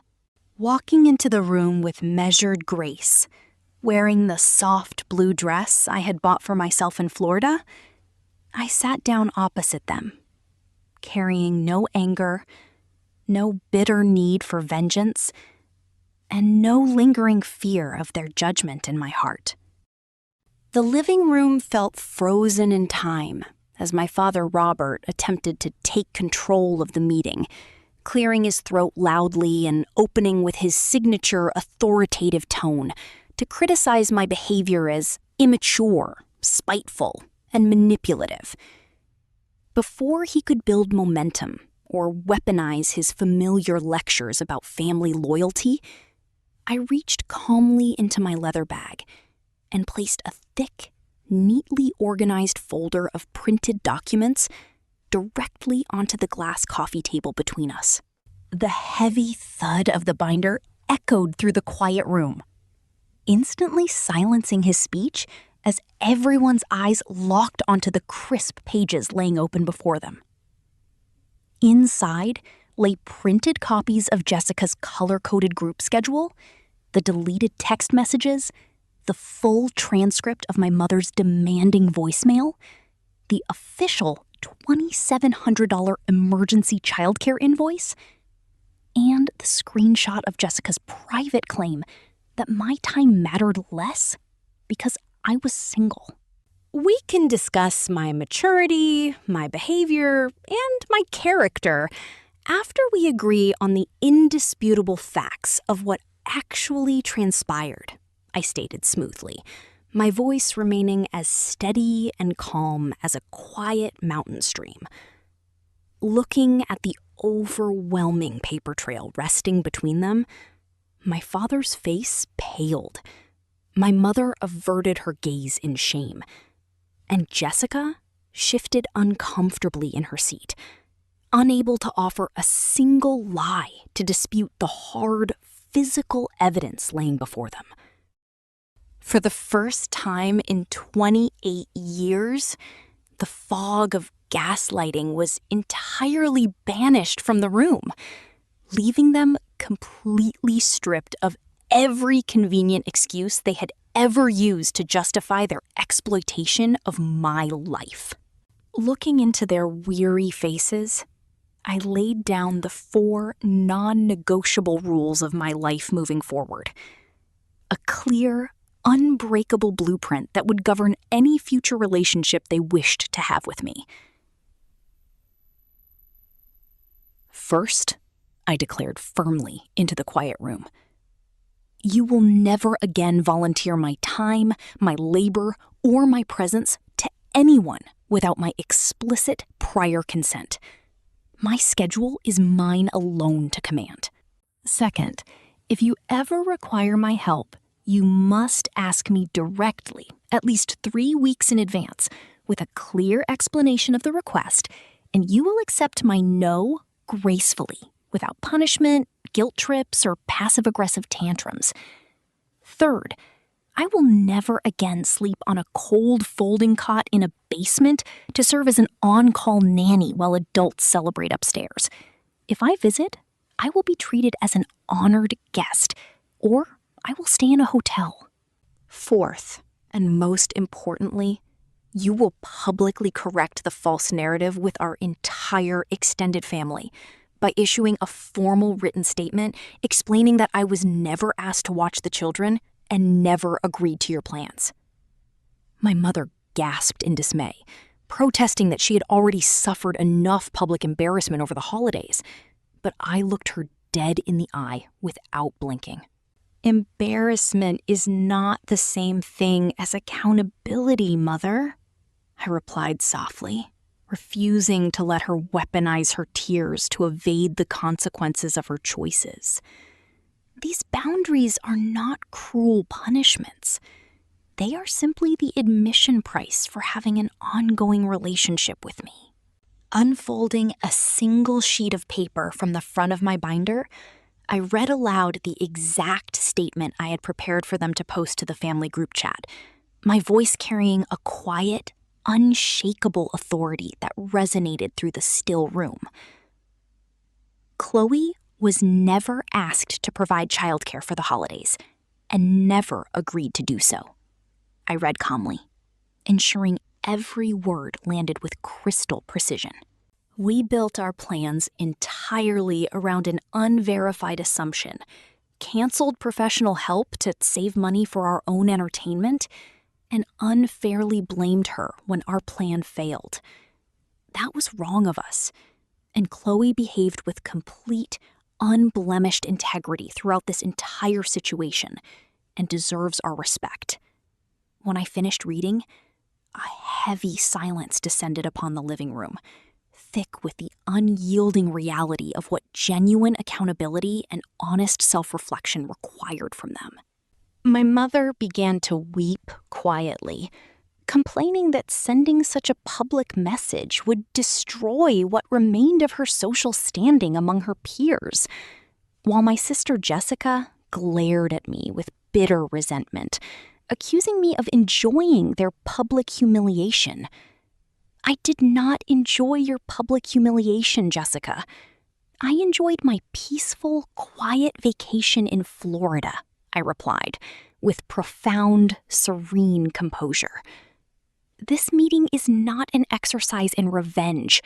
Walking into the room with measured grace, wearing the soft blue dress I had bought for myself in Florida, I sat down opposite them, carrying no anger, no bitter need for vengeance, and no lingering fear of their judgment in my heart. The living room felt frozen in time as my father Robert attempted to take control of the meeting, clearing his throat loudly and opening with his signature authoritative tone to criticize my behavior as immature, spiteful, and manipulative. Before he could build momentum or weaponize his familiar lectures about family loyalty, I reached calmly into my leather bag and placed a thick, neatly organized folder of printed documents directly onto the glass coffee table between us. The heavy thud of the binder echoed through the quiet room, instantly silencing his speech as everyone's eyes locked onto the crisp pages laying open before them. Inside lay printed copies of Jessica's color-coded group schedule, the deleted text messages, the full transcript of my mother's demanding voicemail, the official $2,700 emergency childcare invoice, and the screenshot of Jessica's private claim that my time mattered less because I was single. We can discuss my maturity, my behavior, and my character after we agree on the indisputable facts of what actually transpired, I stated smoothly, my voice remaining as steady and calm as a quiet mountain stream. Looking at the overwhelming paper trail resting between them, my father's face paled. My mother averted her gaze in shame, and Jessica shifted uncomfortably in her seat, unable to offer a single lie to dispute the hard, physical evidence laying before them. For the first time in 28 years, the fog of gaslighting was entirely banished from the room, leaving them completely stripped of every convenient excuse they had ever used to justify their exploitation of my life. Looking into their weary faces, I laid down the 4 non-negotiable rules of my life moving forward. A clear, unbreakable blueprint that would govern any future relationship they wished to have with me. First, I declared firmly into the quiet room. You will never again volunteer my time, my labor, or my presence to anyone without my explicit prior consent. My schedule is mine alone to command. Second, if you ever require my help, you must ask me directly, at least 3 weeks in advance, with a clear explanation of the request, and you will accept my no gracefully, without punishment, guilt trips, or passive-aggressive tantrums. Third, I will never again sleep on a cold folding cot in a basement to serve as an on-call nanny while adults celebrate upstairs. If I visit, I will be treated as an honored guest, or I will stay in a hotel. Fourth, and most importantly, you will publicly correct the false narrative with our entire extended family by issuing a formal written statement explaining that I was never asked to watch the children and never agreed to your plans. My mother gasped in dismay, protesting that she had already suffered enough public embarrassment over the holidays, but I looked her dead in the eye without blinking. Embarrassment is not the same thing as accountability, Mother, I replied softly, refusing to let her weaponize her tears to evade the consequences of her choices. These boundaries are not cruel punishments. They are simply the admission price for having an ongoing relationship with me. Unfolding a single sheet of paper from the front of my binder, I read aloud the exact statement I had prepared for them to post to the family group chat, my voice carrying a quiet, unshakable authority that resonated through the still room. Chloe was never asked to provide childcare for the holidays and never agreed to do so. I read calmly, ensuring every word landed with crystal precision. We built our plans entirely around an unverified assumption, canceled professional help to save money for our own entertainment, and unfairly blamed her when our plan failed. That was wrong of us, and Chloe behaved with complete, unblemished integrity throughout this entire situation and deserves our respect. When I finished reading, a heavy silence descended upon the living room, thick with the unyielding reality of what genuine accountability and honest self-reflection required from them. My mother began to weep quietly, complaining that sending such a public message would destroy what remained of her social standing among her peers, while my sister Jessica glared at me with bitter resentment, accusing me of enjoying their public humiliation. I did not enjoy your public humiliation, Jessica. I enjoyed my peaceful, quiet vacation in Florida, I replied, with profound, serene composure. This meeting is not an exercise in revenge.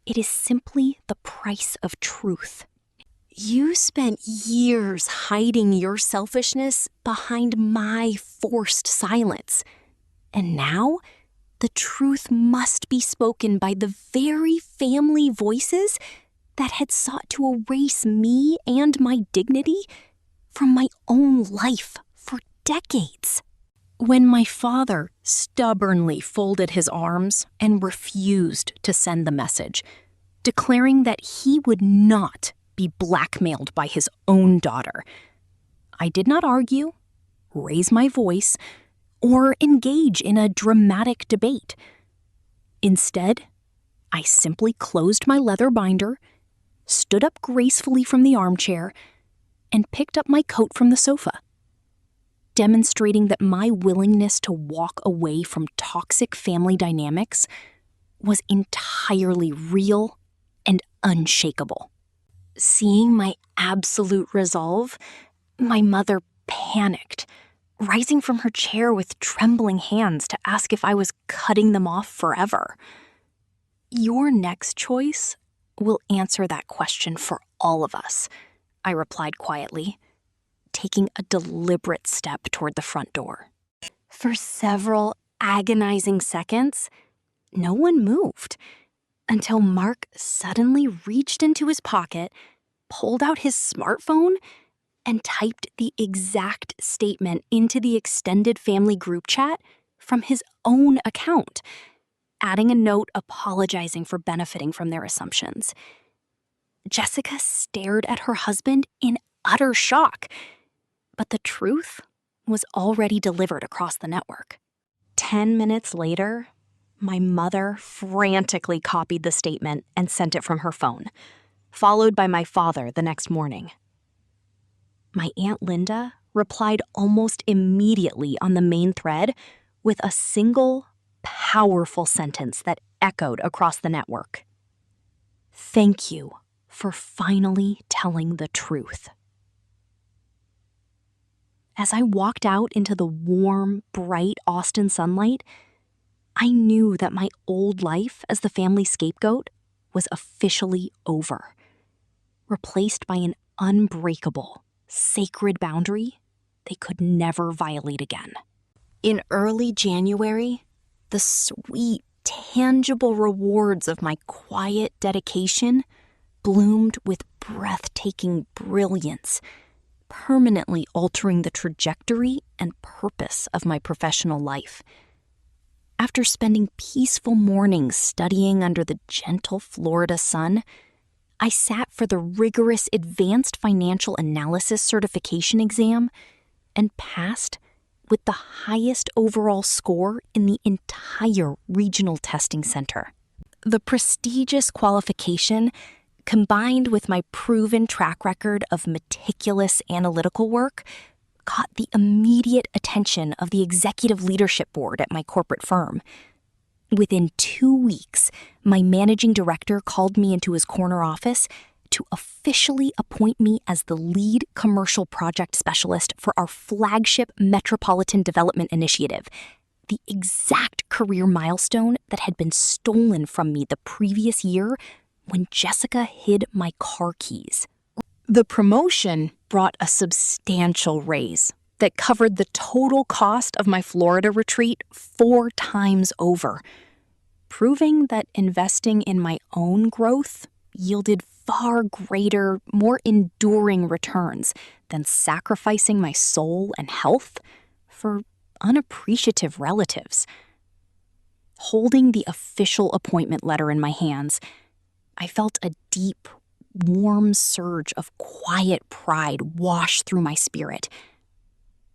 It is simply the price of truth. You spent years hiding your selfishness behind my forced silence. And now, the truth must be spoken by the very family voices that had sought to erase me and my dignity from my own life for decades. When my father stubbornly folded his arms and refused to send the message, declaring that he would not be blackmailed by his own daughter, I did not argue, raise my voice, or engage in a dramatic debate. Instead, I simply closed my leather binder, stood up gracefully from the armchair, and picked up my coat from the sofa, demonstrating that my willingness to walk away from toxic family dynamics was entirely real and unshakable. Seeing my absolute resolve, my mother panicked, rising from her chair with trembling hands to ask if I was cutting them off forever. Your next choice will answer that question for all of us, I replied quietly, taking a deliberate step toward the front door. For several agonizing seconds, no one moved, until Mark suddenly reached into his pocket, pulled out his smartphone and typed the exact statement into the extended family group chat from his own account, adding a note apologizing for benefiting from their assumptions. Jessica stared at her husband in utter shock, but the truth was already delivered across the network. 10 minutes later, my mother frantically copied the statement and sent it from her phone, followed by my father the next morning. My Aunt Linda replied almost immediately on the main thread with a single, powerful sentence that echoed across the network. "Thank you for finally telling the truth." As I walked out into the warm, bright Austin sunlight, I knew that my old life as the family scapegoat was officially over, replaced by an unbreakable, sacred boundary they could never violate again. In early January, the sweet, tangible rewards of my quiet dedication bloomed with breathtaking brilliance, permanently altering the trajectory and purpose of my professional life. After spending peaceful mornings studying under the gentle Florida sun, I sat for the rigorous Advanced Financial Analysis certification exam and passed with the highest overall score in the entire regional testing center. The prestigious qualification, combined with my proven track record of meticulous analytical work, caught the immediate attention of the executive leadership board at my corporate firm. Within 2 weeks, my managing director called me into his corner office to officially appoint me as the lead commercial project specialist for our flagship Metropolitan Development Initiative, the exact career milestone that had been stolen from me the previous year when Jessica hid my car keys. The promotion brought a substantial raise that covered the total cost of my Florida retreat 4 times over, proving that investing in my own growth yielded far greater, more enduring returns than sacrificing my soul and health for unappreciative relatives. Holding the official appointment letter in my hands, I felt a deep, warm surge of quiet pride wash through my spirit,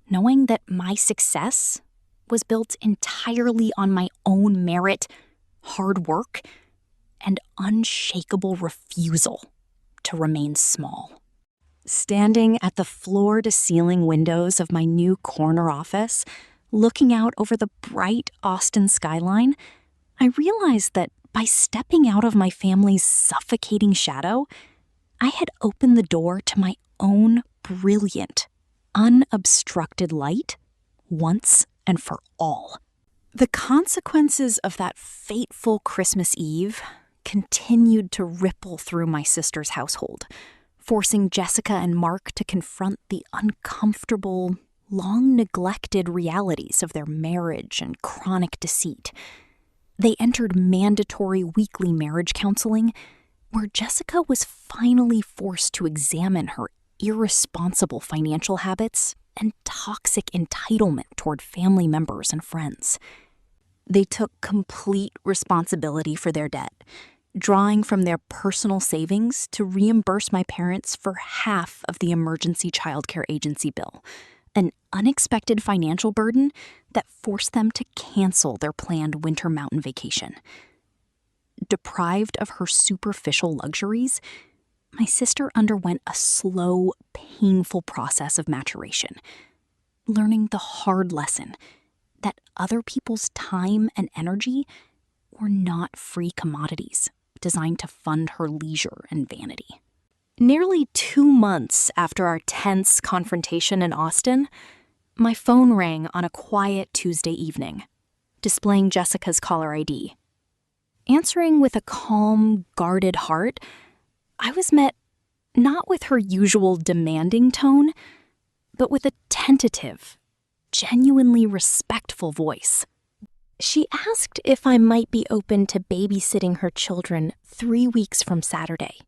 knowing that my success was built entirely on my own merit, hard work, and unshakable refusal to remain small. Standing at the floor-to-ceiling windows of my new corner office, looking out over the bright Austin skyline, I realized that by stepping out of my family's suffocating shadow, I had opened the door to my own brilliant, unobstructed light once and for all. The consequences of that fateful Christmas Eve continued to ripple through my sister's household, forcing Jessica and Mark to confront the uncomfortable, long-neglected realities of their marriage and chronic deceit. They entered mandatory weekly marriage counseling, where Jessica was finally forced to examine her irresponsible financial habits and toxic entitlement toward family members and friends. They took complete responsibility for their debt, drawing from their personal savings to reimburse my parents for half of the emergency childcare agency bill, an unexpected financial burden that forced them to cancel their planned winter mountain vacation. Deprived of her superficial luxuries, my sister underwent a slow, painful process of maturation, learning the hard lesson that other people's time and energy were not free commodities designed to fund her leisure and vanity. Nearly 2 months after our tense confrontation in Austin, my phone rang on a quiet Tuesday evening, displaying Jessica's caller ID. Answering with a calm, guarded heart, I was met not with her usual demanding tone, but with a tentative, genuinely respectful voice. She asked if I might be open to babysitting her children 3 weeks from Saturday,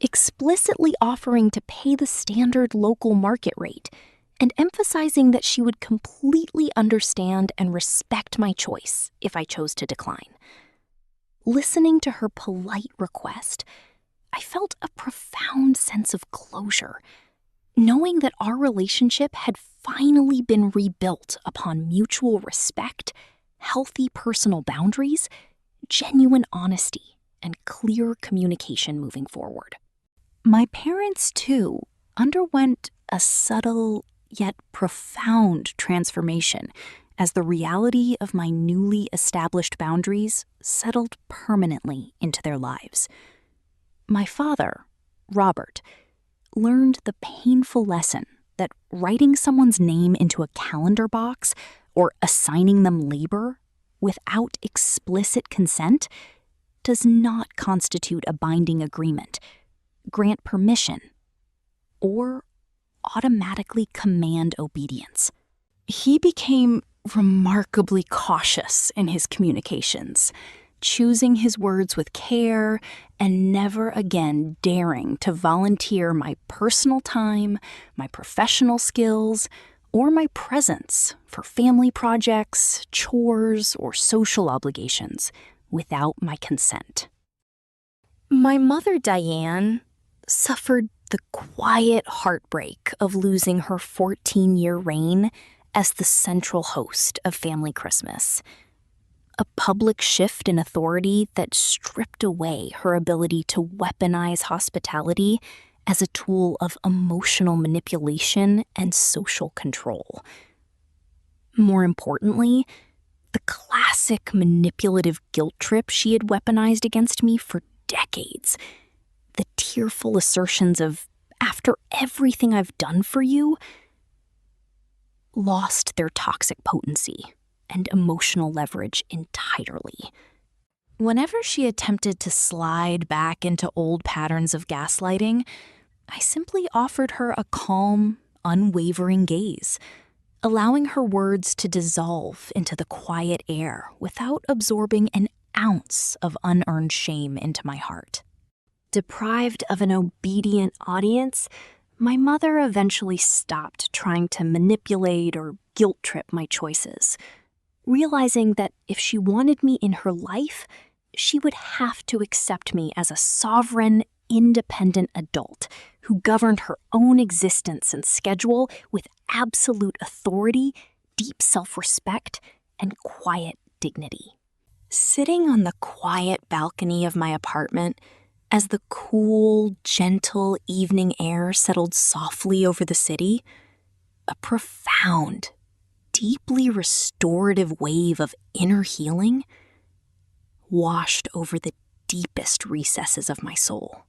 explicitly offering to pay the standard local market rate and emphasizing that she would completely understand and respect my choice if I chose to decline. Listening to her polite request, I felt a profound sense of closure, knowing that our relationship had finally been rebuilt upon mutual respect, healthy personal boundaries, genuine honesty, and clear communication moving forward. My parents, too, underwent a subtle yet profound transformation as the reality of my newly established boundaries settled permanently into their lives. My father, Robert, learned the painful lesson that writing someone's name into a calendar box or assigning them labor without explicit consent does not constitute a binding agreement, grant permission, or automatically command obedience. He became remarkably cautious in his communications, choosing his words with care and never again daring to volunteer my personal time, my professional skills, or my presence for family projects, chores, or social obligations without my consent. My mother, Diane, suffered the quiet heartbreak of losing her 14-year reign as the central host of family Christmas. A public shift in authority that stripped away her ability to weaponize hospitality as a tool of emotional manipulation and social control. More importantly, the classic manipulative guilt trip she had weaponized against me for decades. The tearful assertions of, "After everything I've done for you," lost their toxic potency and emotional leverage entirely. Whenever she attempted to slide back into old patterns of gaslighting, I simply offered her a calm, unwavering gaze, allowing her words to dissolve into the quiet air without absorbing an ounce of unearned shame into my heart. Deprived of an obedient audience, my mother eventually stopped trying to manipulate or guilt trip my choices, realizing that if she wanted me in her life, she would have to accept me as a sovereign, independent adult who governed her own existence and schedule with absolute authority, deep self-respect, and quiet dignity. Sitting on the quiet balcony of my apartment, as the cool, gentle evening air settled softly over the city, a profound, deeply restorative wave of inner healing washed over the deepest recesses of my soul.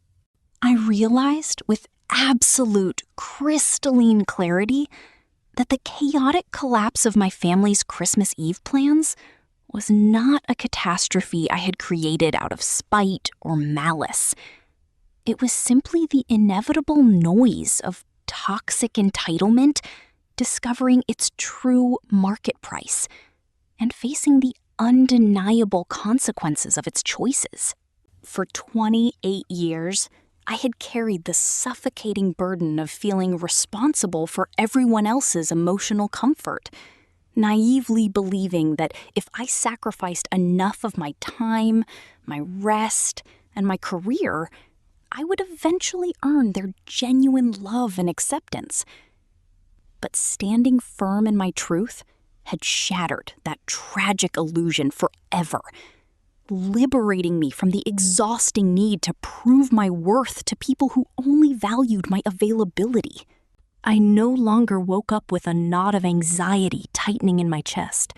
I realized with absolute crystalline clarity that the chaotic collapse of my family's Christmas Eve plans was not a catastrophe I had created out of spite or malice. It was simply the inevitable noise of toxic entitlement discovering its true market price and facing the undeniable consequences of its choices. For 28 years, I had carried the suffocating burden of feeling responsible for everyone else's emotional comfort, naively believing that if I sacrificed enough of my time, my rest, and my career, I would eventually earn their genuine love and acceptance. But standing firm in my truth had shattered that tragic illusion forever, liberating me from the exhausting need to prove my worth to people who only valued my availability. I no longer woke up with a knot of anxiety tightening in my chest,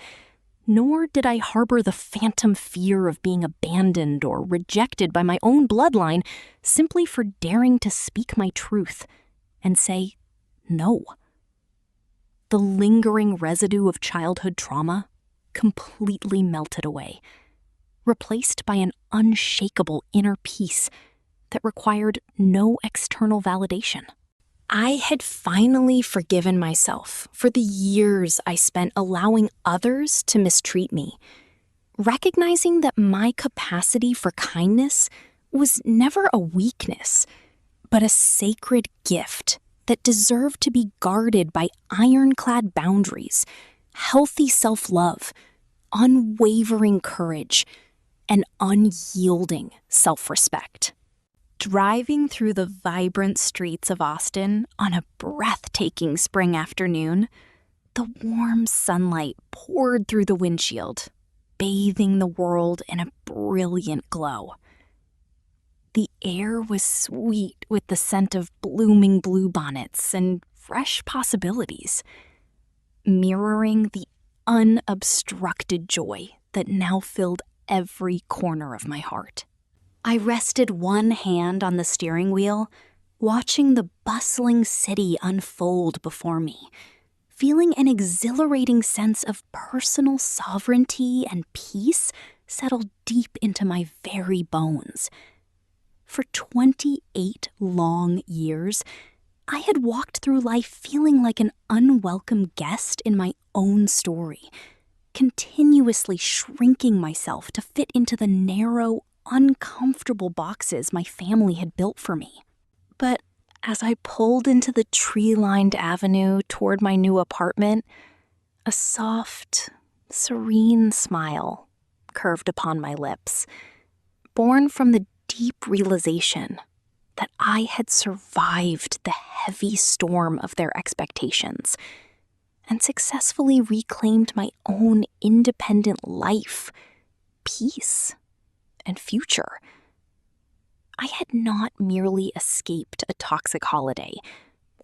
nor did I harbor the phantom fear of being abandoned or rejected by my own bloodline simply for daring to speak my truth and say no. The lingering residue of childhood trauma completely melted away, replaced by an unshakable inner peace that required no external validation. I had finally forgiven myself for the years I spent allowing others to mistreat me, recognizing that my capacity for kindness was never a weakness, but a sacred gift that deserved to be guarded by ironclad boundaries, healthy self-love, unwavering courage, and unyielding self-respect. Driving through the vibrant streets of Austin on a breathtaking spring afternoon, the warm sunlight poured through the windshield, bathing the world in a brilliant glow. The air was sweet with the scent of blooming bluebonnets and fresh possibilities, mirroring the unobstructed joy that now filled every corner of my heart. I rested one hand on the steering wheel, watching the bustling city unfold before me, feeling an exhilarating sense of personal sovereignty and peace settle deep into my very bones. For 28 long years, I had walked through life feeling like an unwelcome guest in my own story, continuously shrinking myself to fit into the narrow, uncomfortable boxes my family had built for me. But as I pulled into the tree-lined avenue toward my new apartment, a soft, serene smile curved upon my lips, born from the deep realization that I had survived the heavy storm of their expectations and successfully reclaimed my own independent life, peace, and future. I had not merely escaped a toxic holiday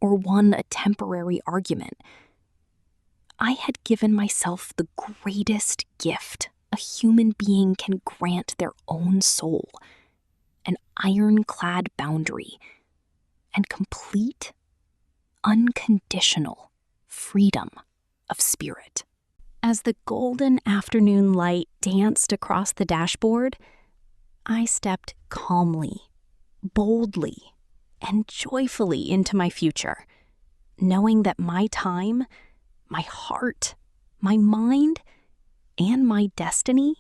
or won a temporary argument. I had given myself the greatest gift a human being can grant their own soul, an ironclad boundary, and complete, unconditional freedom of spirit. As the golden afternoon light danced across the dashboard, I stepped calmly, boldly, and joyfully into my future, knowing that my time, my heart, my mind, and my destiny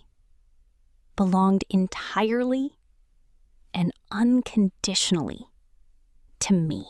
belonged entirely and unconditionally to me.